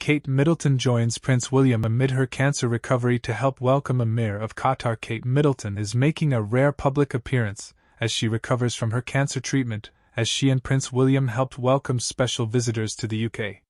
Kate Middleton joins Prince William amid her cancer recovery to help welcome Amir of Qatar. Kate Middleton is making a rare public appearance as she recovers from her cancer treatment, as she and Prince William helped welcome special visitors to the UK.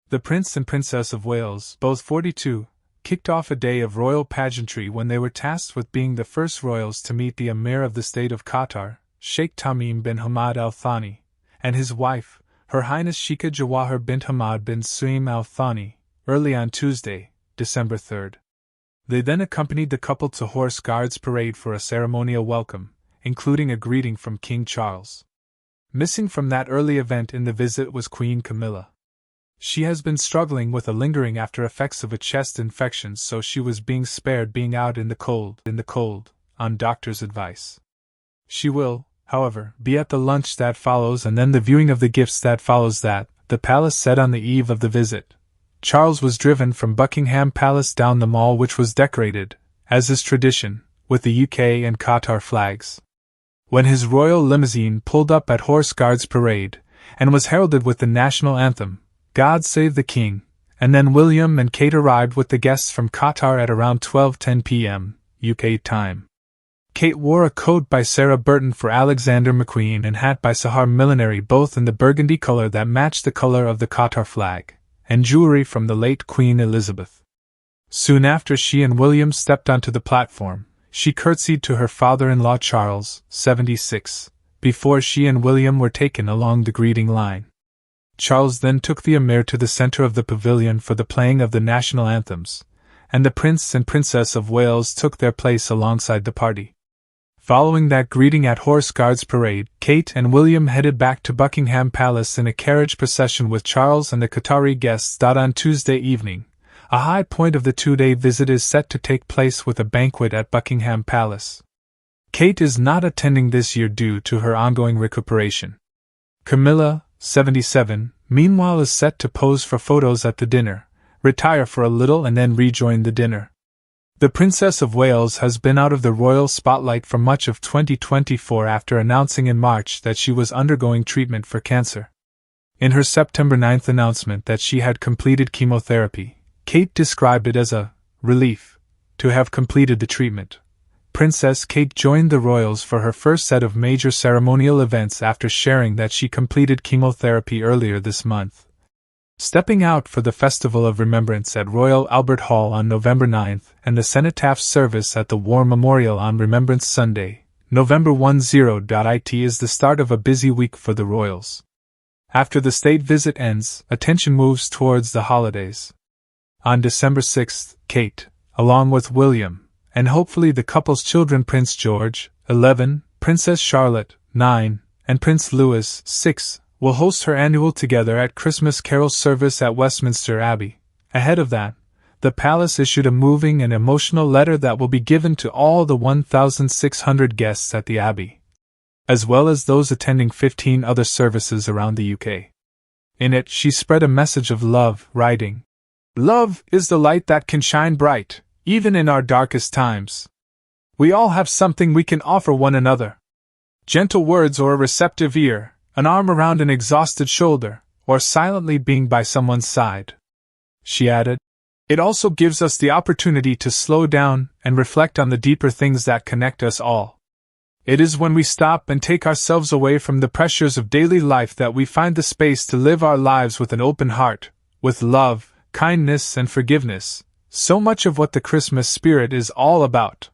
The Prince and Princess of Wales, both 42, kicked off a day of royal pageantry when they were tasked with being the first royals to meet the Amir of the State of Qatar, Sheikh Tamim bin Hamad al-Thani, and his wife, Her Highness Sheikha Jawaher bint Hamad bin Suhaim al-Thani, early on Tuesday, December 3rd. They then accompanied the couple to Horse Guards Parade for a ceremonial welcome, including a greeting from King Charles. Missing from that early event in the visit was Queen Camilla. She has been struggling with the lingering after effects of a chest infection, so she was being spared being out in the cold, on doctor's advice. She will, however, be at the lunch that follows and then the viewing of the gifts that follows that, the palace said on the eve of the visit. Charles was driven from Buckingham Palace down the Mall, which was decorated, as is tradition, with the UK and Qatar flags. When his royal limousine pulled up at Horse Guards Parade, and was heralded with the national anthem, God Save the King, and then William and Kate arrived with the guests from Qatar at around 12:10 p.m. UK time. Kate wore a coat by Sarah Burton for Alexander McQueen and hat by Sahar Millinery, both in the burgundy color that matched the color of the Qatar flag, and jewelry from the late Queen Elizabeth. Soon after she and William stepped onto the platform, she curtsied to her father-in-law Charles, 76, before she and William were taken along the greeting line. Charles then took the Amir to the center of the pavilion for the playing of the national anthems, and the Prince and Princess of Wales took their place alongside the party. Following that greeting at Horse Guards Parade, Kate and William headed back to Buckingham Palace in a carriage procession with Charles and the Qatari guests. On Tuesday evening, a high point of the two-day visit is set to take place with a banquet at Buckingham Palace. Kate is not attending this year due to her ongoing recuperation. Camilla, 77, meanwhile is set to pose for photos at the dinner, retire for a little and then rejoin the dinner. The Princess of Wales has been out of the royal spotlight for much of 2024 after announcing in March that she was undergoing treatment for cancer. In her September 9th announcement that she had completed chemotherapy, Kate described it as a relief to have completed the treatment. Princess Kate joined the royals for her first set of major ceremonial events after sharing that she completed chemotherapy earlier this month. Stepping out for the Festival of Remembrance at Royal Albert Hall on November 9th and the cenotaph service at the War Memorial on Remembrance Sunday, November 10. It is the start of a busy week for the royals. After the state visit ends, attention moves towards the holidays. On December 6th, Kate, along with William, and hopefully the couple's children Prince George, 11, Princess Charlotte, 9, and Prince Louis, 6, will host her annual Together at Christmas Carol service at Westminster Abbey. Ahead of that, the palace issued a moving and emotional letter that will be given to all the 1,600 guests at the Abbey, as well as those attending 15 other services around the UK. In it, she spread a message of love, writing, "Love is the light that can shine bright, even in our darkest times. We all have something we can offer one another. Gentle words or a receptive ear, an arm around an exhausted shoulder, or silently being by someone's side." She added, "It also gives us the opportunity to slow down and reflect on the deeper things that connect us all. It is when we stop and take ourselves away from the pressures of daily life that we find the space to live our lives with an open heart, with love, kindness, and forgiveness. So much of what the Christmas spirit is all about."